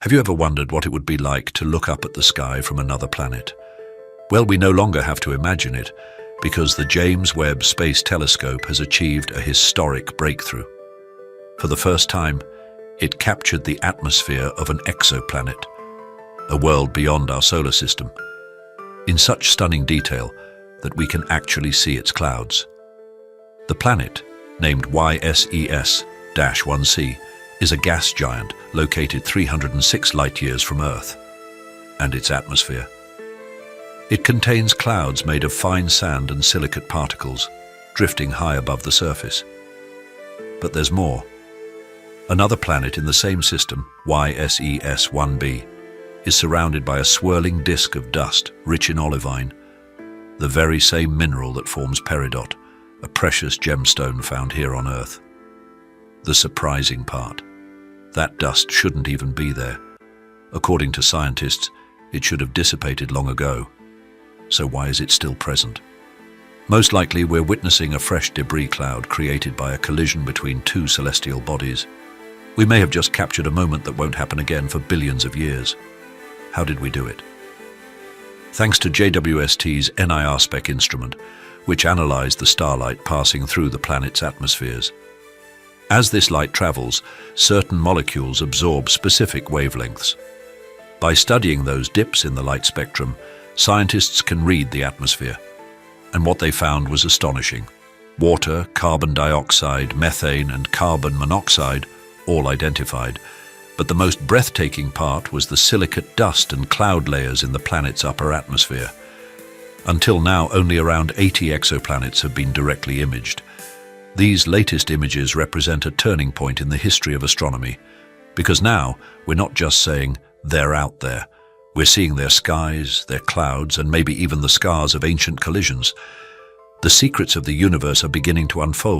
Have you ever wondered what it would be like to look up at the sky from another planet? Well, we no longer have to imagine it, because the James Webb Space Telescope has achieved a historic breakthrough. For the first time, it captured the atmosphere of an exoplanet, a world beyond our solar system, in such stunning detail that we can actually see its clouds. The planet, named YSES-1c, is a gas giant located 306 light-years from Earth, and its atmosphere. It contains clouds made of fine sand and silicate particles, drifting high above the surface. But there's more. Another planet in the same system, YSES-1b, is surrounded by a swirling disk of dust rich in olivine, the very same mineral that forms peridot, a precious gemstone found here on Earth. The surprising part: that dust shouldn't even be there. According to scientists, it should have dissipated long ago. So why is it still present? Most likely we're witnessing a fresh debris cloud created by a collision between two celestial bodies. We may have just captured a moment that won't happen again for billions of years. How did we do it? Thanks to JWST's NIRSpec instrument, which analyzed the starlight passing through the planet's atmospheres. As this light travels, certain molecules absorb specific wavelengths. By studying those dips in the light spectrum, scientists can read the atmosphere. And what they found was astonishing. Water, carbon dioxide, methane, and carbon monoxide, all identified. But the most breathtaking part was the silicate dust and cloud layers in the planet's upper atmosphere. Until now, only around 80 exoplanets have been directly imaged. These latest images represent a turning point in the history of astronomy, because now we're not just saying they're out there. We're seeing their skies, their clouds, and maybe even the scars of ancient collisions. The secrets of the universe are beginning to unfold.